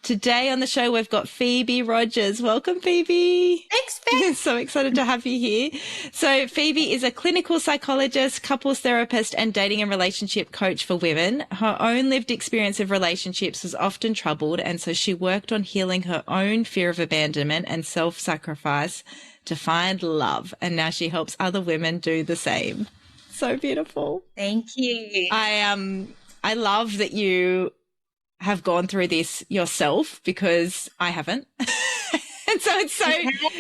Today on the show, we've got Phoebe Rogers. Welcome, Phoebe. Thanks, Beth. So excited to have you here. So Phoebe is a clinical psychologist, couples therapist, and dating and relationship coach for women. Her own lived experience of relationships was often troubled, and so she worked on healing her own fear of abandonment and self-sacrifice to find love. And now she helps other women do the same. So beautiful. Thank you. I love that you have gone through this yourself, because I haven't. And so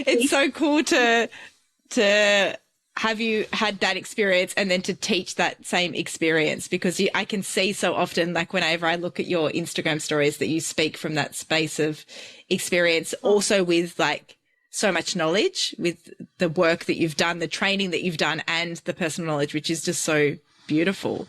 it's so cool to have you had that experience and then to teach that same experience, because I can see so often, like whenever I look at your Instagram stories, that you speak from that space of experience, also with like so much knowledge, with the work that you've done, the training that you've done, and the personal knowledge, which is just so beautiful.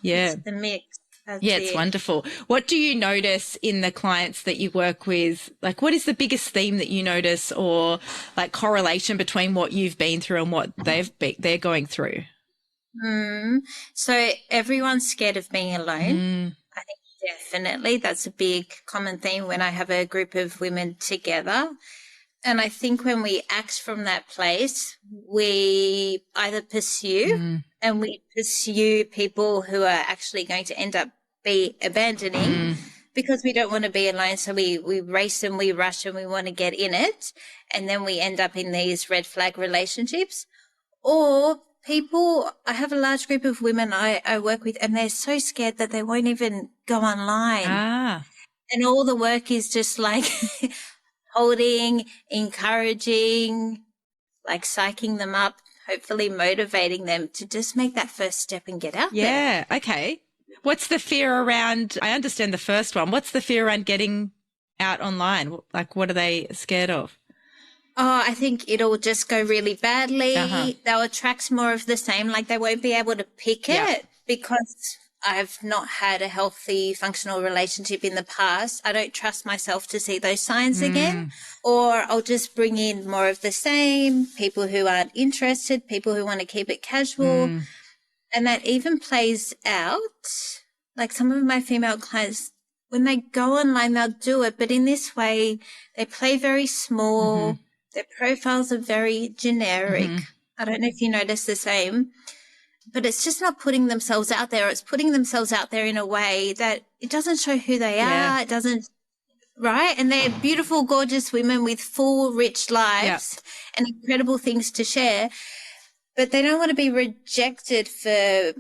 Yeah. It's the mix. It's wonderful. What do you notice in the clients that you work with? Like, what is the biggest theme that you notice, or like correlation between what you've been through and what they're going through? So everyone's scared of being alone. I think definitely that's a big common theme when I have a group of women together. And I think when we act from that place, we either pursue and we pursue people who are actually going to end up be abandoning because we don't want to be alone. So we race and we rush and we want to get in it. And then we end up in these red flag relationships. Or people, I have a large group of women I work with, and they're so scared that they won't even go online. And all the work is just like holding, encouraging, like psyching them up, hopefully motivating them to just make that first step and get out there. Yeah, okay. What's the fear around, I understand the first one, what's the fear around getting out online? Like, what are they scared of? Oh, I think it'll just go really badly. They'll attract more of the same, like they won't be able to pick it because I've not had a healthy, functional relationship in the past. I don't trust myself to see those signs again. Or I'll just bring in more of the same, people who aren't interested, people who want to keep it casual. And that even plays out. Like some of my female clients, when they go online, they'll do it. But in this way, they play very small. Their profiles are very generic. I don't know if you notice the same. But it's just not putting themselves out there. It's putting themselves out there in a way that it doesn't show who they are. It doesn't, right? And they're beautiful, gorgeous women with full, rich lives and incredible things to share. But they don't want to be rejected for,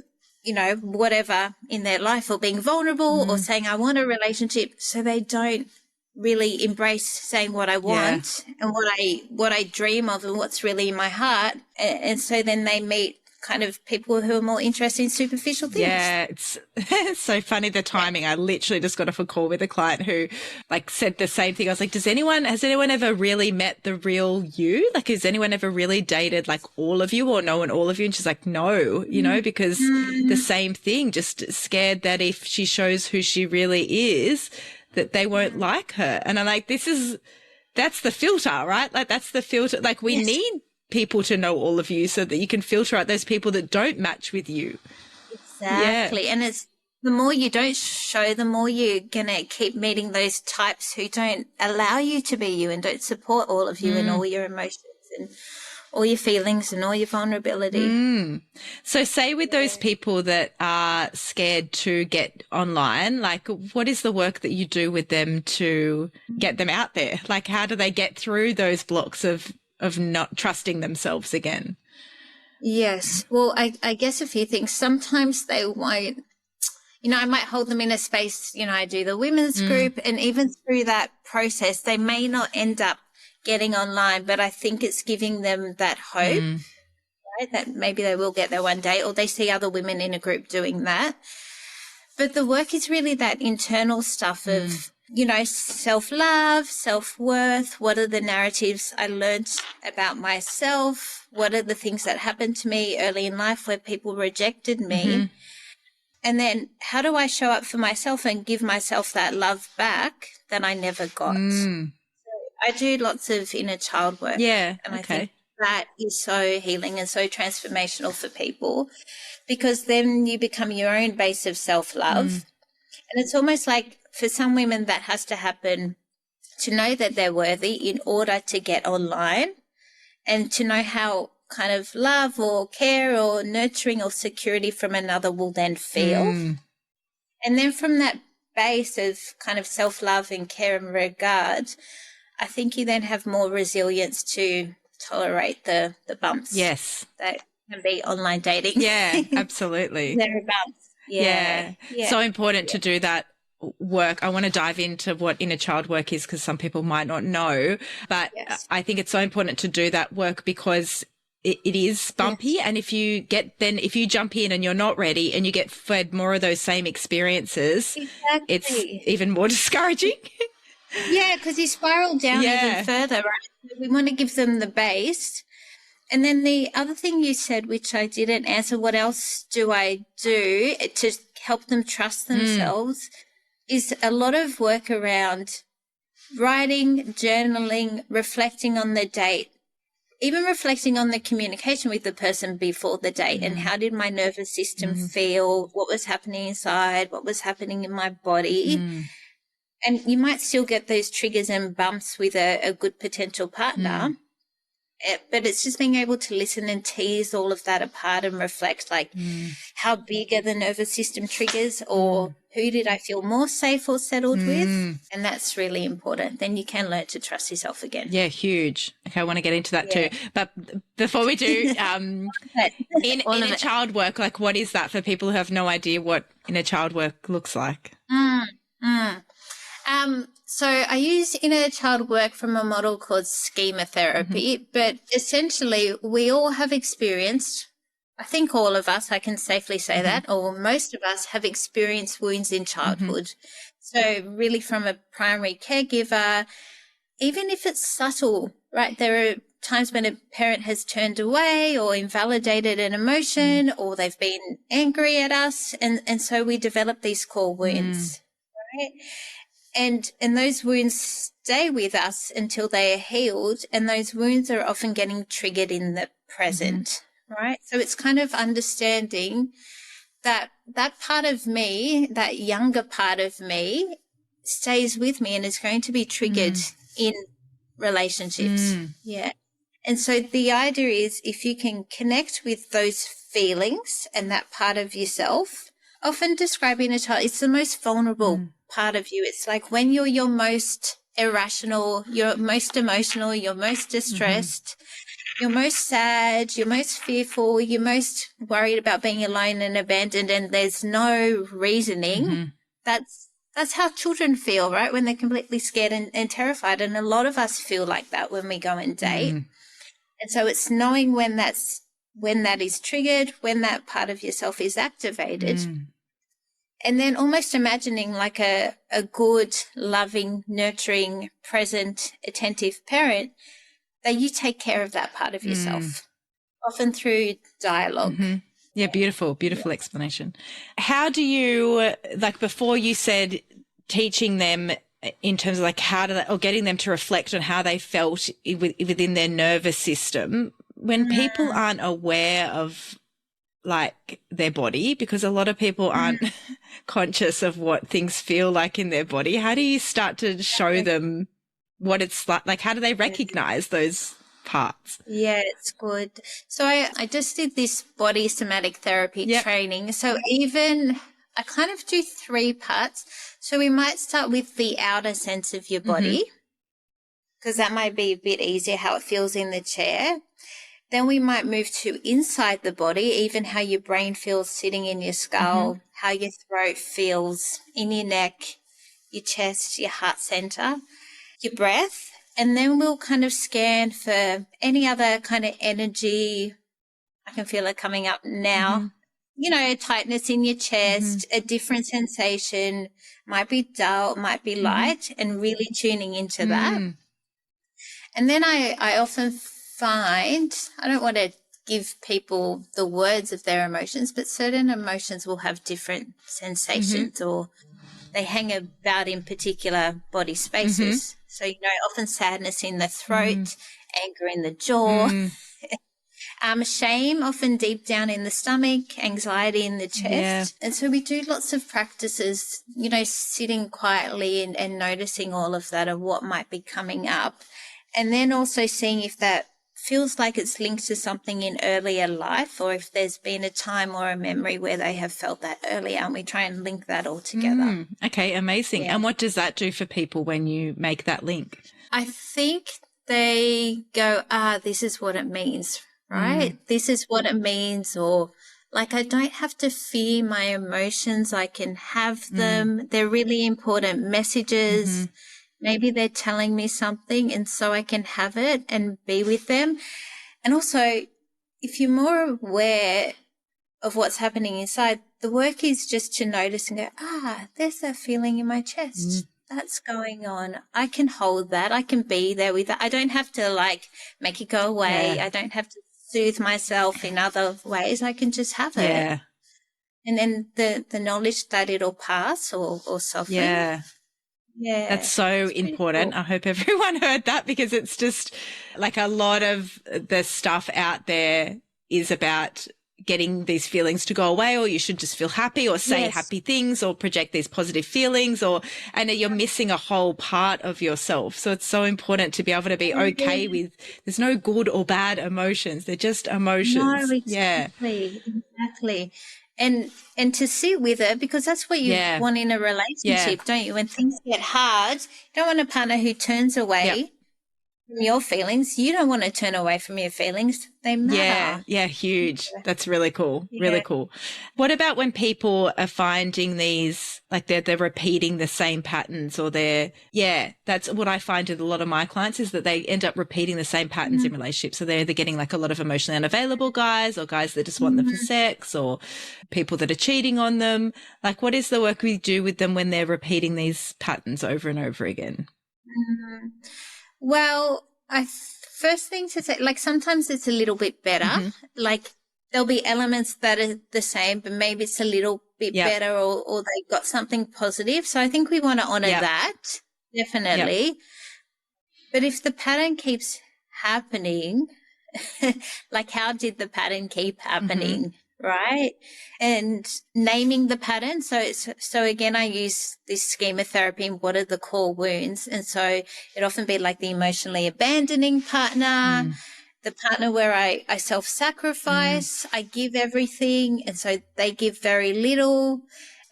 you know, whatever in their life, or being vulnerable or saying, I want a relationship. So they don't really embrace saying what I want and what I dream of and what's really in my heart. And so then they meet kind of people who are more interested in superficial things. Yeah, it's so funny, the timing. I literally just got off a call with a client who like said the same thing. I was like, has anyone ever really met the real you? Like, has anyone ever really dated like all of you or known all of you? And she's like, no, you know, because the same thing, just scared that if she shows who she really is, that they won't like her. And I'm like, that's the filter, right? Like, that's the filter. Like, we need people to know all of you so that you can filter out those people that don't match with you. Exactly. And it's the more you don't show, the more you're going to keep meeting those types who don't allow you to be you and don't support all of you and all your emotions and all your feelings and all your vulnerability. So say with those people that are scared to get online, like what is the work that you do with them to get them out there? Like, how do they get through those blocks of not trusting themselves again? Yes. Well, I guess a few things. Sometimes they won't, you know, I might hold them in a space, you know, I do the women's group, and even through that process, they may not end up getting online, but I think it's giving them that hope, right, that maybe they will get there one day, or they see other women in a group doing that. But the work is really that internal stuff of, you know, self-love, self-worth. What are the narratives I learned about myself? What are the things that happened to me early in life where people rejected me? And then how do I show up for myself and give myself that love back that I never got? So I do lots of inner child work. Yeah. And I think that is so healing and so transformational for people, because then you become your own base of self-love. And it's almost like for some women that has to happen to know that they're worthy in order to get online and to know how kind of love or care or nurturing or security from another will then feel. And then from that base of kind of self-love and care and regard, I think you then have more resilience to tolerate the bumps. Yes. That can be online dating. Yeah, absolutely. There are bumps. Yeah. So important to do that work. I want to dive into what inner child work is because some people might not know, but I think it's so important to do that work because it is bumpy. And if you jump in and you're not ready and you get fed more of those same experiences, it's even more discouraging. Yeah, because you spiral down even further, right? We want to give them the base. And then the other thing you said, which I didn't answer, what else do I do to help them trust themselves, is a lot of work around writing, journaling, reflecting on the date, even reflecting on the communication with the person before the date and how did my nervous system feel, what was happening inside, what was happening in my body. And you might still get those triggers and bumps with a good potential partner, but it's just being able to listen and tease all of that apart and reflect, like how big are the nervous system triggers, or who did I feel more safe or settled with? And that's really important. Then you can learn to trust yourself again. Yeah, huge. Okay, I want to get into that too. But before we do, inner child work, like what is that for people who have no idea what inner child work looks like? So I use inner child work from a model called Schema Theapy, but essentially we all have experienced, I think all of us, I can safely say that, or most of us have experienced wounds in childhood. So really from a primary caregiver, even if it's subtle, right, there are times when a parent has turned away or invalidated an emotion or they've been angry at us, and so we develop these core wounds, right? And those wounds stay with us until they are healed, and those wounds are often getting triggered in the present, right? So it's kind of understanding that that part of me, that younger part of me, stays with me and is going to be triggered in relationships. Yeah. And so the idea is if you can connect with those feelings and that part of yourself, often describing a child, it's the most vulnerable part of you. It's like when you're your most irrational, you're most emotional, you're most distressed, you're most sad, you're most fearful, you're most worried about being alone and abandoned, and there's no reasoning. That's how children feel, right? When they're completely scared and terrified. And a lot of us feel like that when we go and date. And so it's knowing when that is triggered, when that part of yourself is activated. And then almost imagining like a good, loving, nurturing, present, attentive parent, that you take care of that part of yourself, often through dialogue. Yeah, beautiful explanation. How do you, like before you said teaching them in terms of like how do they, or getting them to reflect on how they felt within their nervous system, when people aren't aware of like their body, because a lot of people aren't conscious of what things feel like in their body. How do you start to show them what it's like? Like, how do they recognize those parts? Yeah, it's good. So I just did this body somatic therapy training. So even I kind of do 3 parts. So we might start with the outer sense of your body, because that might be a bit easier, how it feels in the chair. Then we might move to inside the body, even how your brain feels sitting in your skull, how your throat feels in your neck, your chest, your heart center, your breath. And then we'll kind of scan for any other kind of energy. I can feel it coming up now. You know, a tightness in your chest, a different sensation, might be dull, might be light, and really tuning into that. And then I often find, I don't want to give people the words of their emotions, but certain emotions will have different sensations or they hang about in particular body spaces. So, you know, often sadness in the throat, anger in the jaw, Shame often deep down in the stomach, anxiety in the chest. Yeah. And so we do lots of practices, you know, sitting quietly and noticing all of that and what might be coming up. And then also seeing if that feels like it's linked to something in earlier life, or if there's been a time or a memory where they have felt that earlier, and we try and link that all together. Okay, amazing. Yeah. And what does that do for people when you make that link? I think they go, this is what it means, right? This is what it means. Or like, I don't have to fear my emotions. I can have them. They're really important messages. Maybe they're telling me something, and so I can have it and be with them. And also, if you're more aware of what's happening inside, the work is just to notice and go, there's that feeling in my chest. That's going on. I can hold that. I can be there with that. I don't have to like make it go away. I don't have to soothe myself in other ways. I can just have it. Yeah. And then the knowledge that it'll pass or soften. Yeah. Yeah. That's so important. Cool. I hope everyone heard that, because it's just like a lot of the stuff out there is about getting these feelings to go away, or you should just feel happy or say happy things or project these positive feelings, and you're missing a whole part of yourself. So it's so important to be able to be okay with, there's no good or bad emotions. They're just emotions. No, exactly. Exactly. And to sit with it, because that's what you want in a relationship, don't you? When things get hard, you don't want a partner who turns away from your feelings. You don't want to turn away from your feelings. They matter. Yeah, huge. That's really cool. Really cool. What about when people are finding these, like they're repeating the same patterns, or that's what I find with a lot of my clients, is that they end up repeating the same patterns in relationships. So they're either getting like a lot of emotionally unavailable guys, or guys that just want them for sex, or people that are cheating on them. Like, what is the work we do with them when they're repeating these patterns over and over again? Well, first thing to say, like sometimes it's a little bit better. Like there'll be elements that are the same, but maybe it's a little bit better, or they got something positive. So I think we want to honor that, definitely. But if the pattern keeps happening, like how did the pattern keep happening? Right? And naming the pattern. So again, I use this schema therapy and what are the core wounds. And so it often be like the emotionally abandoning partner, the partner where I self-sacrifice, I give everything, and so they give very little.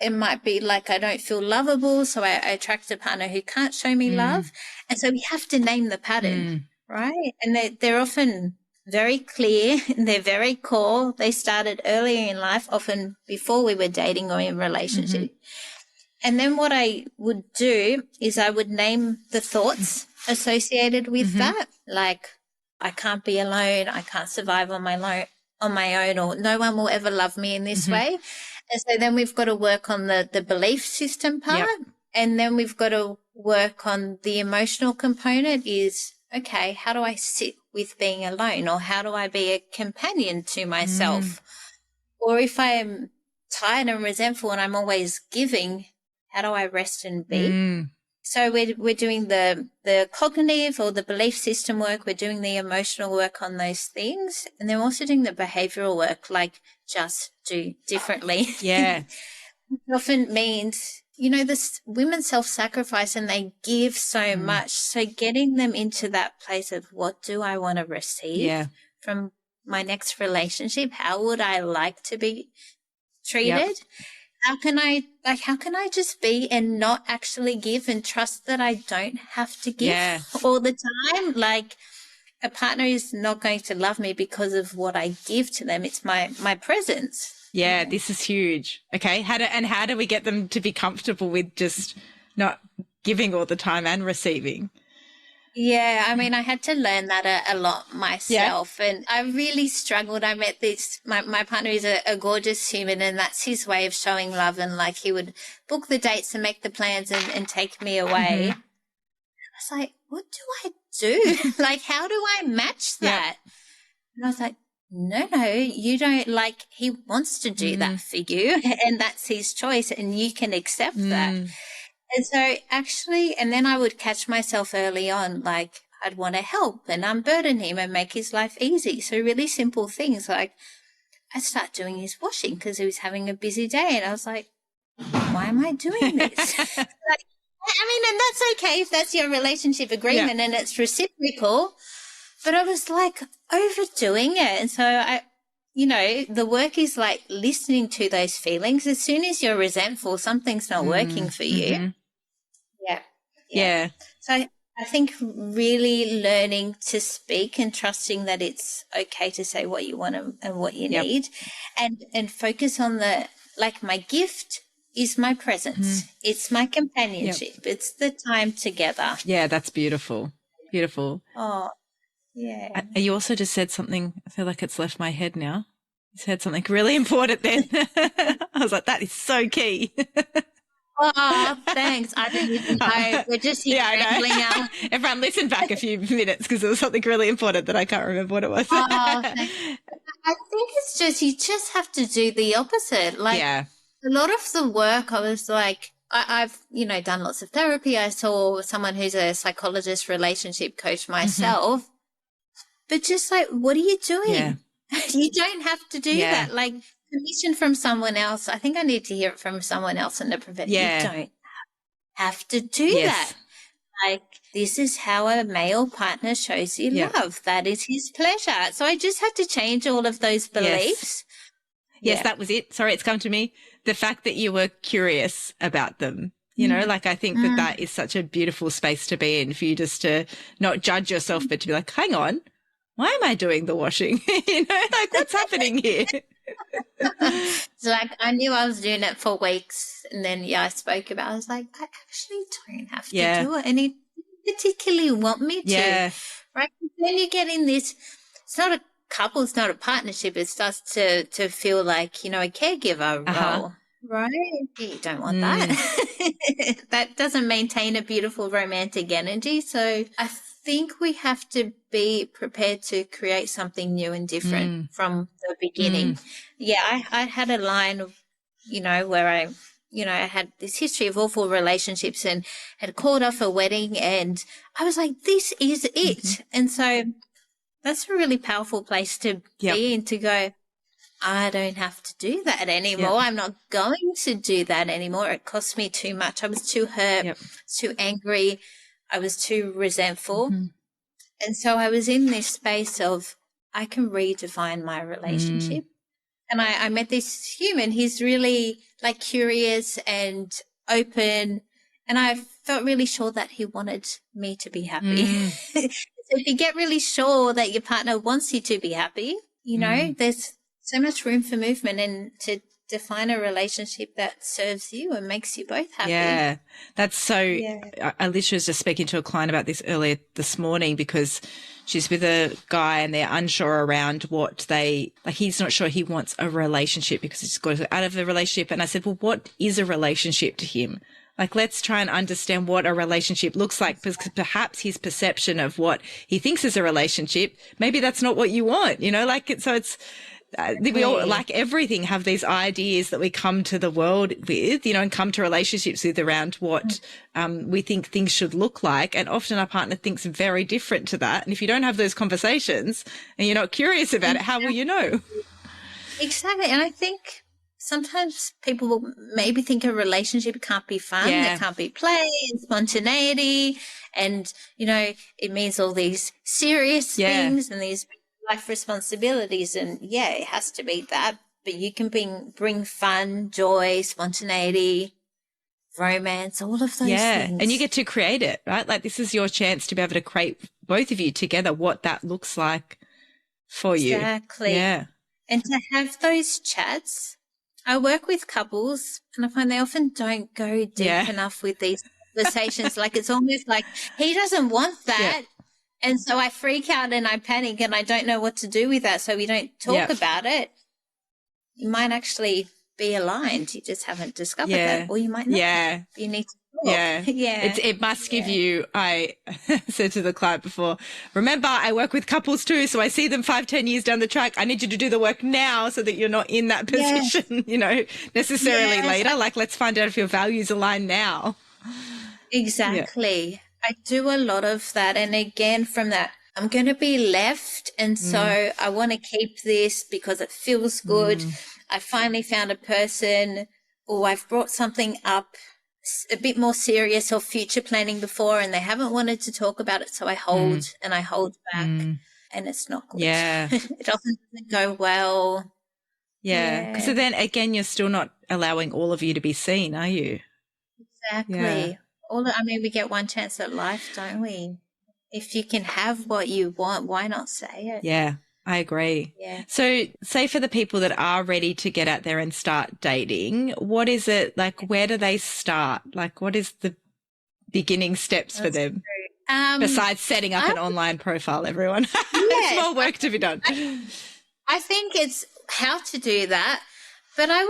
It might be like I don't feel lovable, so I attract a partner who can't show me love. And so we have to name the pattern, right? And they're often very clear, and they're very core. They started earlier in life, often before we were dating or in relationship. And then what I would do is I would name the thoughts associated with that, like I can't be alone, I can't survive on my own, or no one will ever love me in this way. And so then we've got to work on the belief system part, and then we've got to work on the emotional component is, okay, how do I sit with being alone, or how do I be a companion to myself? Or if I am tired and resentful and I'm always giving, how do I rest and be? So we're doing the cognitive or the belief system work. We're doing the emotional work on those things. And then we're also doing the behavioral work, like just do differently. Yeah. Which often means, you know, this women self-sacrifice and they give so much. So getting them into that place of what do I want to receive from my next relationship? How would I like to be treated? How can I just be and not actually give, and trust that I don't have to give all the time? Like, a partner is not going to love me because of what I give to them. It's my presence. Yeah, this is huge. Okay. How do we get them to be comfortable with just not giving all the time and receiving? Yeah, I mean, I had to learn that a lot myself, and I really struggled. I met my partner is a gorgeous human, and that's his way of showing love, and like he would book the dates and make the plans and take me away. I was like, what do I do? Like, how do I match that? And I was like, no, you don't. Like, he wants to do that for you, and that's his choice, and you can accept that. And so actually, and then I would catch myself early on, like, I'd want to help and unburden him and make his life easy. So really simple things like I'd start doing his washing because he was having a busy day. And I was like, why am I doing this? And that's okay if that's your relationship agreement and it's reciprocal. But I was like overdoing it. And so the work is like listening to those feelings. As soon as you're resentful, something's not working for you. Mm-hmm. Yeah. So I think really learning to speak and trusting that it's okay to say what you want and what you need, and focus on my gift is my presence. It's my companionship. It's the time together. Yeah, that's beautiful. Beautiful. Oh, yeah. You also just said something, I feel like it's left my head now. You said something really important then. I was like, that is so key. Oh, thanks. I didn't even know. We're just here rambling out. Everyone listen back a few minutes because there was something really important that I can't remember what it was. I think it's just, you just have to do the opposite. A lot of the work, I was like, I've, done lots of therapy. I saw someone who's a psychologist, relationship coach myself, but just like, what are you doing? Yeah. You don't have to do that. Like, permission from someone else. I think I need to hear it from someone else in the profession. You don't have to do that. Like, this is how a male partner shows you love. That is his pleasure. So I just had to change all of those beliefs. Yes, that was it. Sorry, it's come to me. The fact that you were curious about them. I think that is such a beautiful space to be in, for you just to not judge yourself, but to be like, hang on, why am I doing the washing? What's happening here? So I knew I was doing it for weeks, and then I spoke about it. I was like, I actually don't have to do it, and he didn't particularly want me to, right? Then you get in this, it's not a couple, it's not a partnership, it starts to feel like, a caregiver role, right? You don't want that. That doesn't maintain a beautiful romantic energy. So I think we have to be prepared to create something new and different from the beginning. I had a line of, where I had this history of awful relationships and had called off a wedding, and I was like, this is it. And so that's a really powerful place to be in, to go, I don't have to do that anymore. I'm not going to do that anymore. It cost me too much. I was too hurt, too angry. I was too resentful. And so I was in this space of, I can redefine my relationship. And I met this human. He's really curious and open. And I felt really sure that he wanted me to be happy. So if you get really sure that your partner wants you to be happy, there's so much room for movement and to define a relationship that serves you and makes you both happy. Yeah, that's so I literally was just speaking to a client about this earlier this morning, because she's with a guy and they're unsure around what he's not sure he wants a relationship because he's got out of the relationship. And I said, well, what is a relationship to him? Let's try and understand what a relationship looks like, because perhaps his perception of what he thinks is a relationship, maybe that's not what you want, so it's, we all, like everything, have these ideas that we come to the world with, and come to relationships with around what we think things should look like. And often our partner thinks very different to that. And if you don't have those conversations and you're not curious about it, how will you know? Exactly. And I think sometimes people will maybe think a relationship can't be fun. There can't be play and spontaneity. And, it means all these serious things and these life responsibilities, and it has to be that, but you can bring fun, joy, spontaneity, romance, all of those things. And you get to create it, right? This is your chance to be able to create, both of you together, what that looks like for you. Exactly. And to have those chats. I work with couples and I find they often don't go deep enough with these conversations. It's almost like he doesn't want that. And so I freak out and I panic and I don't know what to do with that. So we don't talk about it. You might actually be aligned. You just haven't discovered that. Or you might not. You need to talk. It must give you, I said to the client before, remember, I work with couples too. So I see them 5-10 years down the track. I need you to do the work now so that you're not in that position, necessarily later. Let's find out if your values align now. Exactly. I do a lot of that. And again, from that, I'm going to be left. And so I want to keep this because it feels good. I finally found a person, or I've brought something up a bit more serious or future planning before, and they haven't wanted to talk about it. So I hold and I hold back, and it's not good. Yeah. It often doesn't go well. Yeah. So then again, you're still not allowing all of you to be seen, are you? Exactly. Yeah. We get one chance at life, don't we? If you can have what you want, why not say it? Yeah, I agree. Yeah. So say for the people that are ready to get out there and start dating, what is it like? Where do they start? Like, what is the beginning steps for them? Besides setting up an online profile, everyone. There's more work to be done. I think it's how to do that. But I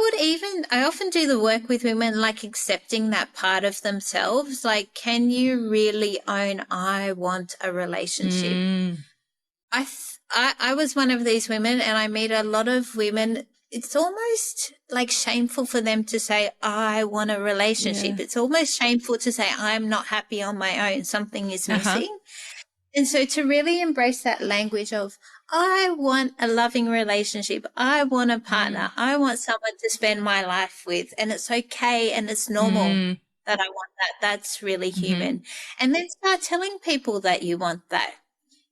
often do the work with women, like accepting that part of themselves. Like, can you really own, I want a relationship? I was one of these women, and I meet a lot of women. It's almost like shameful for them to say, I want a relationship. Yeah. It's almost shameful to say, I'm not happy on my own. Something is missing. And so to really embrace that language of, I want a loving relationship. I want a partner. I want someone to spend my life with. And it's okay and it's normal that I want that. That's really human. And then start telling people that you want that.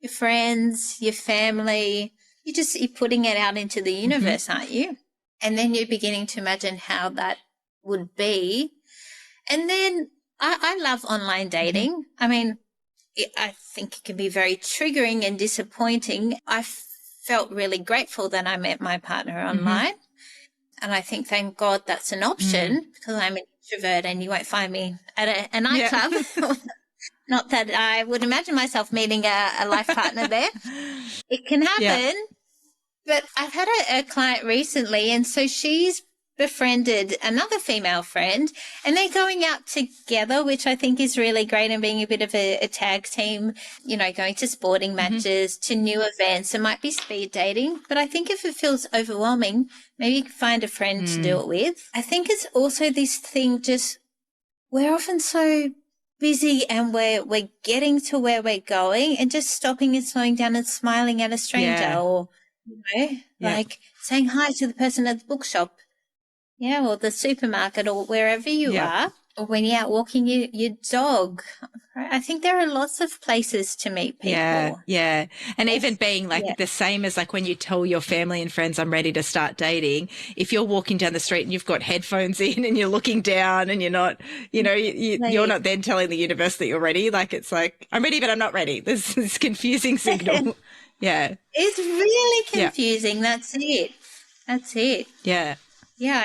Your friends, your family, you're putting it out into the universe, aren't you? And then you're beginning to imagine how that would be. And then I love online dating. I mean, I think it can be very triggering and disappointing. I felt really grateful that I met my partner online. And I think, thank God, that's an option because I'm an introvert and you won't find me at a nightclub. Yeah. Not that I would imagine myself meeting a life partner there. It can happen. Yeah. But I've had a client recently, and so she's befriended another female friend, and they're going out together, which I think is really great, and being a bit of a tag team, you know, going to sporting matches, to new events. It might be speed dating, but I think if it feels overwhelming, maybe you can find a friend to do it with. I think it's also this thing, just we're often so busy and we're getting to where we're going, and just stopping and slowing down and smiling at a stranger, or, you know, like saying hi to the person at the bookshop. Yeah, or the supermarket, or wherever you are, or when you're out walking your dog. I think there are lots of places to meet people. Yeah. And even being like the same as like when you tell your family and friends, I'm ready to start dating, if you're walking down the street and you've got headphones in and you're looking down and you're not, you know, you're not then telling the universe that you're ready. Like, it's like, I'm ready, but I'm not ready. There's this confusing signal. Yeah. It's really confusing. Yeah. That's it. Yeah. Yeah,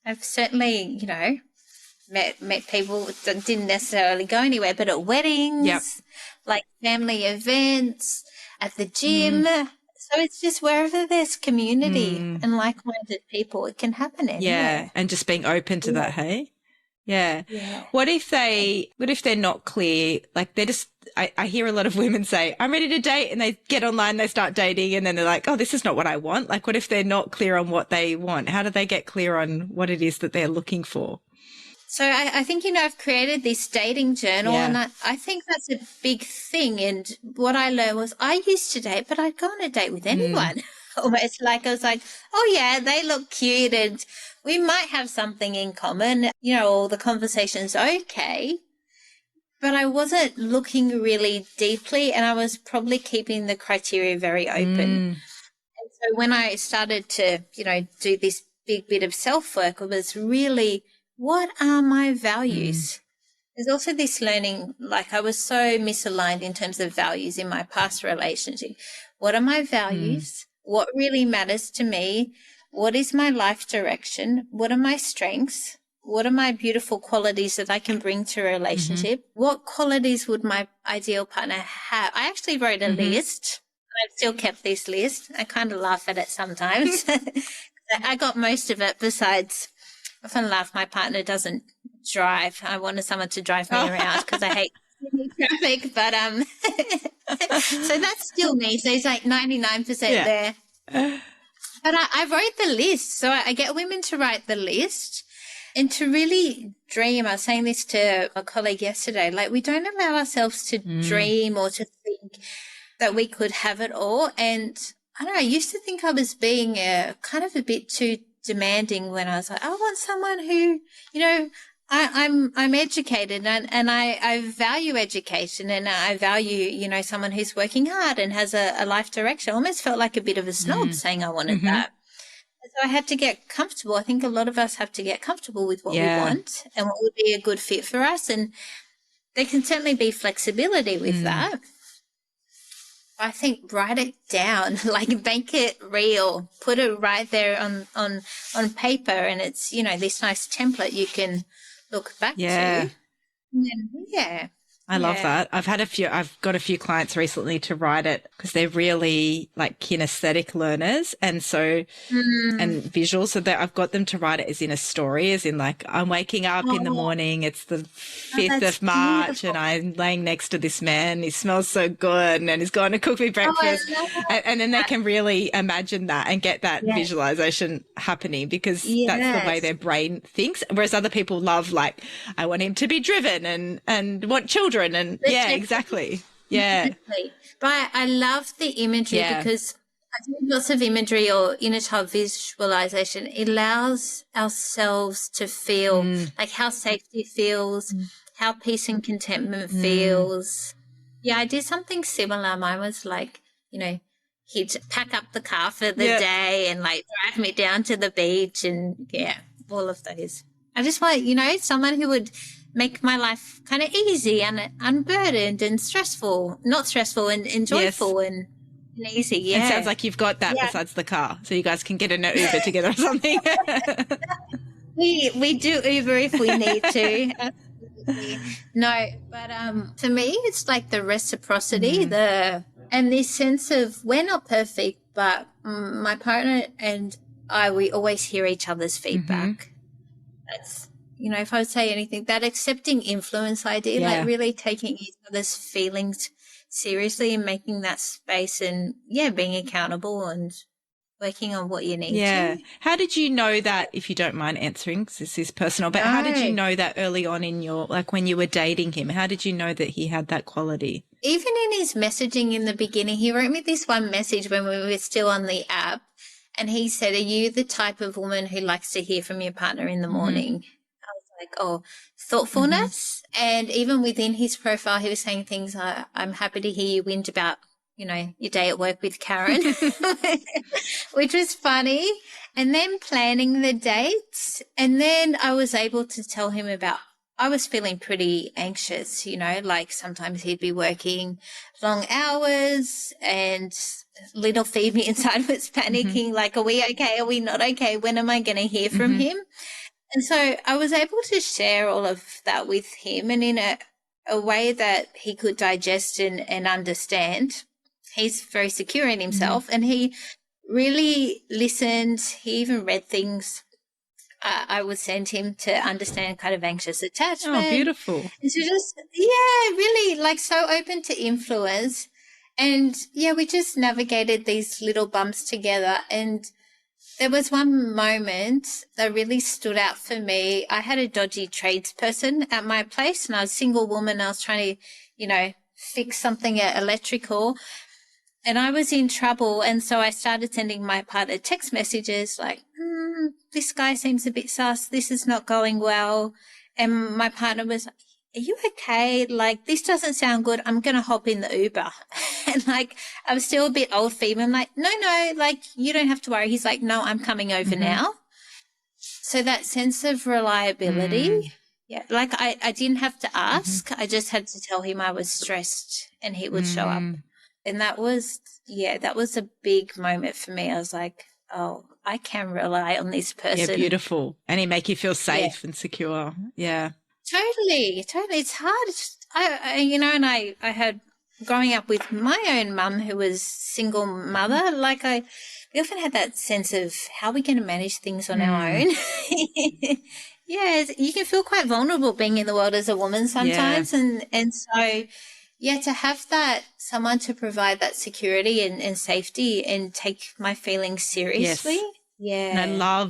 I've certainly, you know, met people that didn't necessarily go anywhere, but at weddings, like family events, at the gym. So it's just wherever there's community and like-minded people, it can happen anywhere. Yeah, and just being open to that, hey? Yeah. What if they're not clear? Like they're just, I hear a lot of women say, I'm ready to date, and they get online, they start dating, and then they're like, oh, this is not what I want. Like, what if they're not clear on what they want? How do they get clear on what it is that they're looking for? So I think, you know, I've created this dating journal, and I think that's a big thing. And what I learned was I used to date, but I'd go on a date with anyone. Almost like I was like, oh yeah, they look cute and we might have something in common. You know, all the conversation's okay. But I wasn't looking really deeply, and I was probably keeping the criteria very open. And so when I started to, you know, do this big bit of self-work, it was really, what are my values? There's also this learning, like I was so misaligned in terms of values in my past relationship. What are my values? What really matters to me? What is my life direction? What are my strengths? What are my beautiful qualities that I can bring to a relationship? What qualities would my ideal partner have? I actually wrote a list. I've still kept this list. I kind of laugh at it sometimes. I got most of it, besides, I often laugh my partner doesn't drive. I wanted someone to drive me around because I hate traffic, but so that's still me. So it's like 99% there. But I wrote the list. So I get women to write the list. And to really dream, I was saying this to a colleague yesterday, like we don't allow ourselves to dream or to think that we could have it all. And I don't know, I used to think I was being kind of a bit too demanding when I was like, I want someone who, I'm educated and I value education and I value, someone who's working hard and has a life direction. I almost felt like a bit of a snob saying I wanted that. So I had to get comfortable. I think a lot of us have to get comfortable with what we want and what would be a good fit for us. And there can certainly be flexibility with that. I think write it down, like make it real, put it right there on paper, and it's, this nice template you can look back to. And then, I love that. I've got a few clients recently to write it because they're really like kinesthetic learners and so, and visual. So that I've got them to write it as in a story, as in like, I'm waking up in the morning. It's the 5th of March beautiful. And I'm laying next to this man. He smells so good and he's going to cook me breakfast. And then they can really imagine that and get that visualization happening because that's the way their brain thinks. Whereas other people love like, I want him to be driven and want children. And exactly. Exactly. But I love the imagery because I think lots of imagery or inner child visualization, it allows ourselves to feel like how safety feels, how peace and contentment feels. Yeah, I did something similar. Mine was like, he'd pack up the car for the day and like drive me down to the beach and all of those. I just want, someone who would make my life kind of easy and unburdened and not stressful and joyful and easy. Yeah. It sounds like you've got that besides the car. So you guys can get in an Uber together or something. We do Uber if we need to. No, but for me, it's like the reciprocity, and this sense of we're not perfect, but my partner and we always hear each other's feedback. That's, if I would say anything, that accepting influence idea, like really taking each other's feelings seriously and making that space and, being accountable and working on what you need to. How did you know that, if you don't mind answering, 'cause this is personal, but how did you know that early on in your, like when you were dating him, how did you know that he had that quality? Even in his messaging in the beginning, he wrote me this one message when we were still on the app and he said, are you the type of woman who likes to hear from your partner in the morning? Like, thoughtfulness. And even within his profile, he was saying things like, I'm happy to hear you whinge about, your day at work with Karen, which was funny. And then planning the dates. And then I was able to tell him I was feeling pretty anxious, like sometimes he'd be working long hours and little Phoebe inside was panicking, like, are we okay? Are we not okay? When am I going to hear from him? And so I was able to share all of that with him and in a way that he could digest and understand. He's very secure in himself and he really listened. He even read things I would send him to understand kind of anxious attachment. Oh, beautiful. And so just, really like so open to influence. And we just navigated these little bumps together. And there was one moment that really stood out for me. I had a dodgy tradesperson at my place and I was a single woman. I was trying to, fix something electrical and I was in trouble. And so I started sending my partner text messages like, this guy seems a bit sus. This is not going well. And my partner was like, are you okay? Like, this doesn't sound good. I'm going to hop in the Uber. And like, I was still a bit old female. I'm like, no, like, you don't have to worry. He's like, no, I'm coming over now. So that sense of reliability. Like I didn't have to ask. I just had to tell him I was stressed and he would show up. And that was a big moment for me. I was like, oh, I can rely on this person. Yeah, beautiful. And he make you feel safe and secure. Yeah. Totally. It's hard. I had growing up with my own mum who was single mother, like we often had that sense of how are we going to manage things on our own? You can feel quite vulnerable being in the world as a woman sometimes. And so, to have that someone to provide that security and safety and take my feelings seriously And I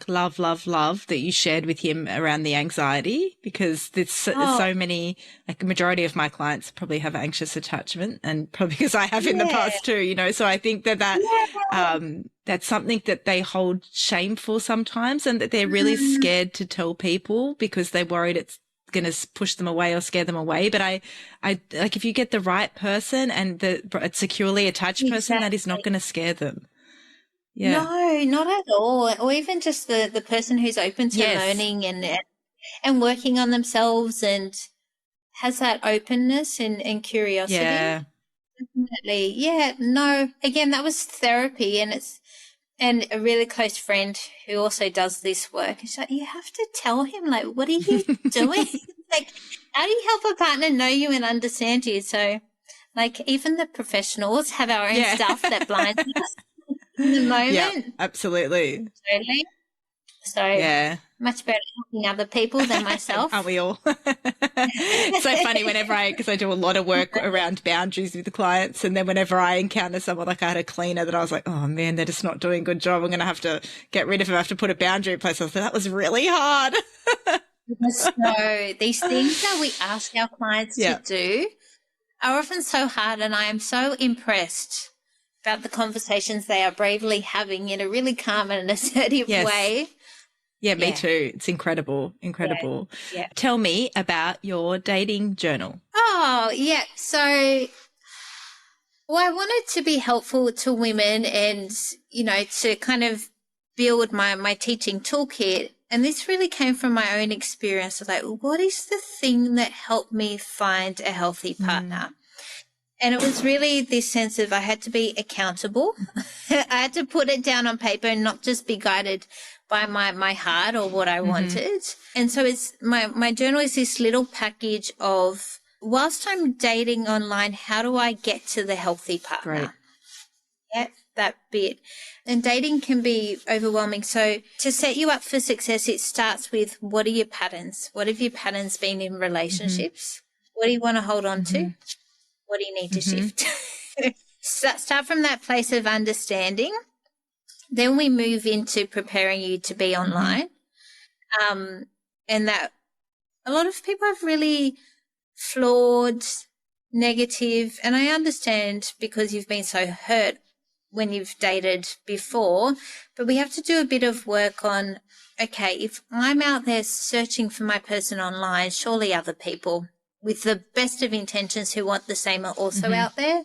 love that you shared with him around the anxiety, because there's so many, like, a majority of my clients probably have anxious attachment, and probably because I have in the past too, you know. So I think that's something that they hold shameful sometimes, and that they're really scared to tell people because they're worried it's going to push them away or scare them away. But I like, if you get the right person and a securely attached person, that is not going to scare them. Yeah. No, not at all. Or even just the person who's open to learning and working on themselves and has that openness and curiosity. Yeah. Definitely. Yeah. No, again, that was therapy, and a really close friend who also does this work. She's like, you have to tell him, like, what are you doing? Like, how do you help a partner know you and understand you? So, like, even the professionals have our own stuff that blinds us in the moment. Yeah, absolutely. Totally. So much better helping other people than myself. Aren't we all? It's so funny because I do a lot of work around boundaries with the clients, and then whenever I encounter someone, like I had a cleaner that I was like, oh man, they're just not doing a good job, I'm going to have to get rid of them, I have to put a boundary in place. I was like, that was really hard. So these things that we ask our clients to do are often so hard, and I am so impressed about the conversations they are bravely having in a really calm and assertive way. Yeah, me too. It's incredible. Yeah. Tell me about your dating journal. Oh, yeah. So, well, I wanted to be helpful to women and, you know, to kind of build my teaching toolkit. And this really came from my own experience. I was like, what is the thing that helped me find a healthy partner? And it was really this sense of I had to be accountable. I had to put it down on paper and not just be guided by my heart or what I wanted. And so it's my journal is this little package of, whilst I'm dating online, how do I get to the healthy partner? Great. Yeah, that bit. And dating can be overwhelming. So to set you up for success, it starts with, what are your patterns? What have your patterns been in relationships? What do you want to hold on to? What do you need to shift? Start from that place of understanding. Then we move into preparing you to be online. And that a lot of people have really flawed, negative, and I understand because you've been so hurt when you've dated before, but we have to do a bit of work on, okay, if I'm out there searching for my person online, surely other people with the best of intentions who want the same are also out there.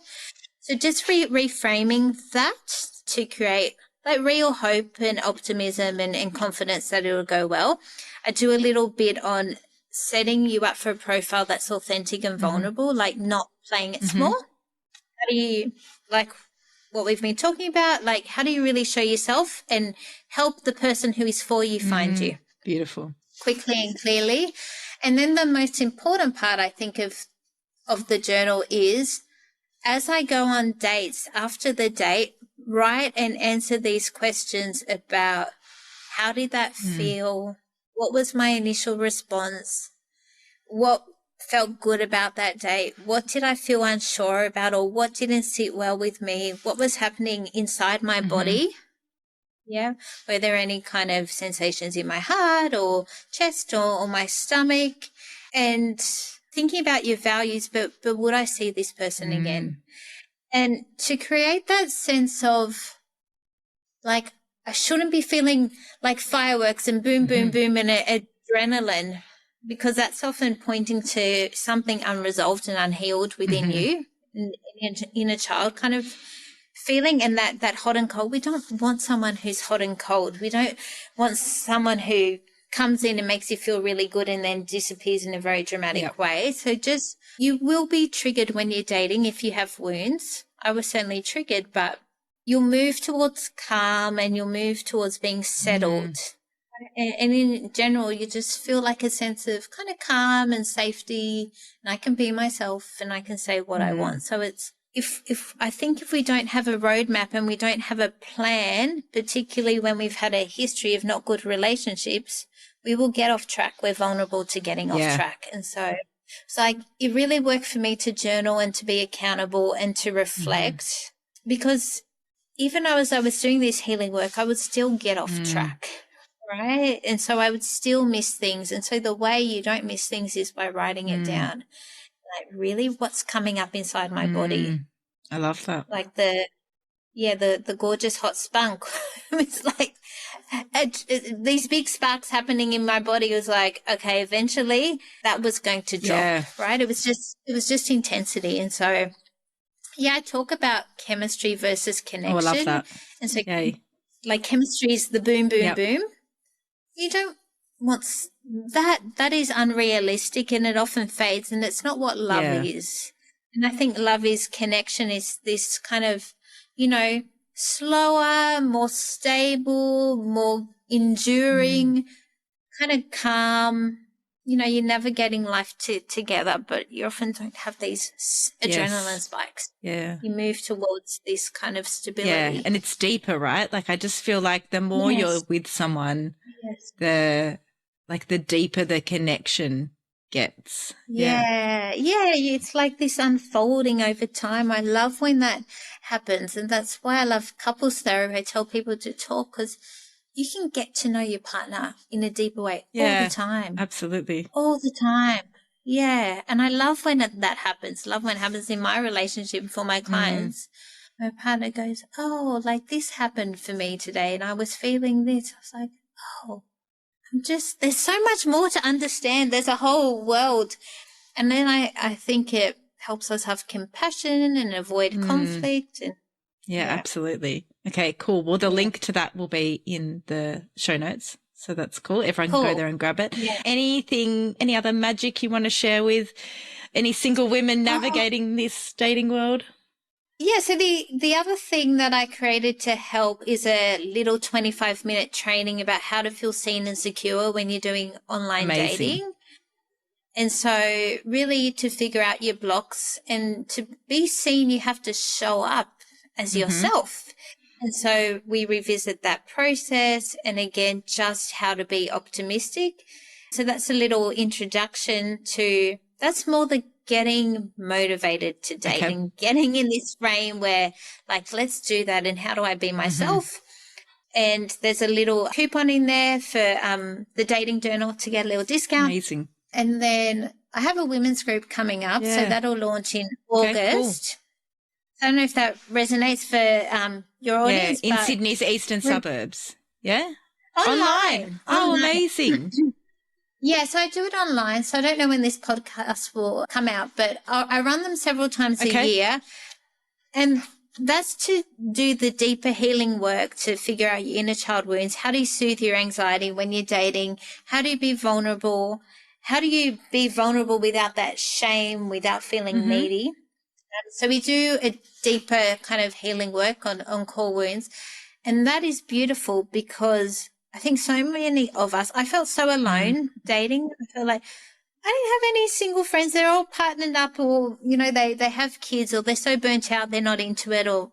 So just reframing that to create like real hope and optimism and confidence that it will go well. I do a little bit on setting you up for a profile that's authentic and vulnerable, like not playing it small. How do you, like what we've been talking about, like how do you really show yourself and help the person who is for you find you? Beautiful. Quickly and clearly. And then the most important part, I think, of the journal is, as I go on dates, after the date, write and answer these questions about how did that feel? What was my initial response? What felt good about that date? What did I feel unsure about, or what didn't sit well with me? What was happening inside my body? Yeah. Were there any kind of sensations in my heart or chest or my stomach? And thinking about your values, but would I see this person again? And to create that sense of, like, I shouldn't be feeling like fireworks and boom, boom, boom and adrenaline, because that's often pointing to something unresolved and unhealed within you, in a child kind of feeling, and that hot and cold. We don't want someone who's hot and cold. We don't want someone who comes in and makes you feel really good and then disappears in a very dramatic way. So just, you will be triggered when you're dating if you have wounds. I was certainly triggered, but you'll move towards calm and you'll move towards being settled. And in general, you just feel like a sense of kind of calm and safety, and I can be myself and I can say what I want. So it's, if I think if we don't have a roadmap and we don't have a plan, particularly when we've had a history of not good relationships, we will get off track. We're vulnerable to getting off track. And so it really worked for me to journal and to be accountable and to reflect, because even as I was doing this healing work, I would still get off track, right? And so I would still miss things. And so the way you don't miss things is by writing it down. Like, really, what's coming up inside my body? I love that. Like the gorgeous hot spunk. It's like these big sparks happening in my body. Was like, okay, eventually that was going to drop, right? It was just intensity. And so, I talk about chemistry versus connection. Oh, I love that. And so, like, chemistry is the boom, boom, boom. You don't want that. That is unrealistic, and it often fades, and it's not what love is. And I think love is connection, is this kind of, slower, more stable, more enduring, kind of calm. You're navigating life together, but you often don't have these adrenaline spikes. Yeah. You move towards this kind of stability. Yeah, and it's deeper, right? Like, I just feel like the more you're with someone, the deeper the connection gets. Yeah, it's like this unfolding over time. I love when that happens, and that's why I love couples therapy. I tell people to talk, because you can get to know your partner in a deeper way all the time. Absolutely. All the time. Yeah, and I love when that happens. Love when it happens in my relationship for my clients. My partner goes, oh, like this happened for me today, and I was feeling this. I was like, oh, there's so much more to understand. There's a whole world. And then I think it helps us have compassion and avoid conflict. And absolutely. Okay, cool. Well, the link to that will be in the show notes. So that's cool. Everyone can go there and grab it. Yeah. Any other magic you want to share with any single women navigating this dating world? Yeah, so the other thing that I created to help is a little 25-minute training about how to feel seen and secure when you're doing online dating. And so really to figure out your blocks, and to be seen, you have to show up as yourself. And so we revisit that process, and again, just how to be optimistic. So that's a little introduction to, that's more the getting motivated to date and getting in this frame where, like, let's do that, and how do I be myself? And there's a little coupon in there for the dating journal to get a little discount. Amazing. And then I have a women's group coming up, so that'll launch in August. I don't know if that resonates for your audience. In Sydney's eastern suburbs. Yeah? Online. Oh, amazing. Yeah, so I do it online. So I don't know when this podcast will come out, but I run them several times a year. And that's to do the deeper healing work, to figure out your inner child wounds. How do you soothe your anxiety when you're dating? How do you be vulnerable? How do you be vulnerable without that shame, without feeling needy? So we do a deeper kind of healing work on core wounds. And that is beautiful, because I think so many of us, I felt so alone dating. I felt like I didn't have any single friends. They're all partnered up, or, they have kids, or they're so burnt out they're not into it, or,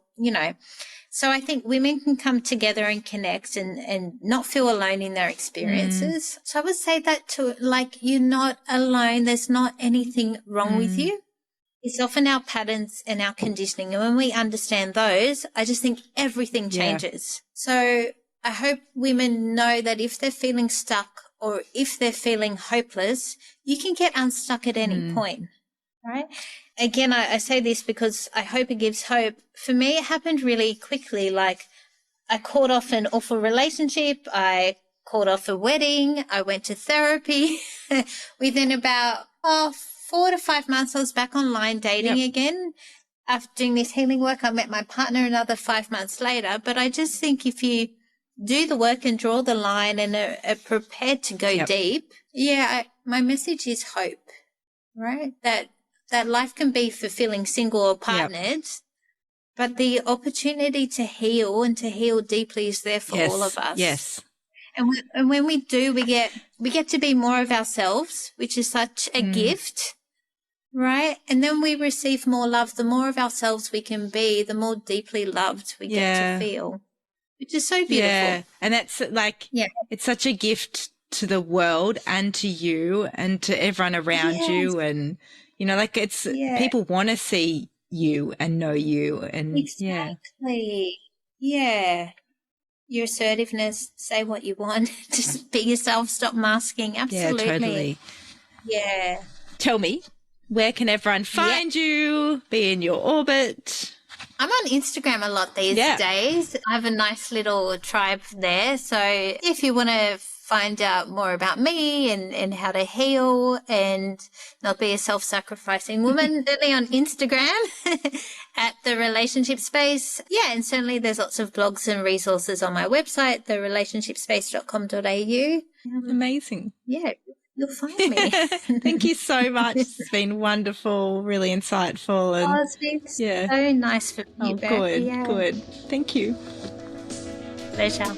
So I think women can come together and connect and not feel alone in their experiences. So I would say that to, like, you're not alone. There's not anything wrong with you. It's often our patterns and our conditioning. And when we understand those, I just think everything changes. So I hope women know that if they're feeling stuck, or if they're feeling hopeless, you can get unstuck at any point, right? Again, I say this because I hope it gives hope. For me, it happened really quickly. Like, I called off an awful relationship. I called off a wedding. I went to therapy. Within about 4 to 5 months, I was back online dating again. After doing this healing work, I met my partner another 5 months later. But I just think if you do the work and draw the line and are prepared to go deep, my message is hope, right? That life can be fulfilling single or partnered, but the opportunity to heal and to heal deeply is there for all of us. Yes. And when we do, we get to be more of ourselves, which is such a gift, right? And then we receive more love. The more of ourselves we can be, the more deeply loved we get to feel, which is so beautiful. Yeah, and that's like, it's such a gift to the world and to you and to everyone around you. And, like, it's people want to see you and know you. And exactly. Yeah. Your assertiveness, say what you want, just be yourself, stop masking. Absolutely. Yeah, totally. Yeah. Tell me, where can everyone find you, be in your orbit? I'm on Instagram a lot these days. I have a nice little tribe there. So if you want to find out more about me and how to heal and not be a self-sacrificing woman, certainly on Instagram at The Relationship Space. Yeah, and certainly there's lots of blogs and resources on my website, therelationshipspace.com.au. Amazing. Yeah, you'll find me. Thank you so much. It's been wonderful, really insightful. And it's been so nice for you, good. Thank you. Pleasure.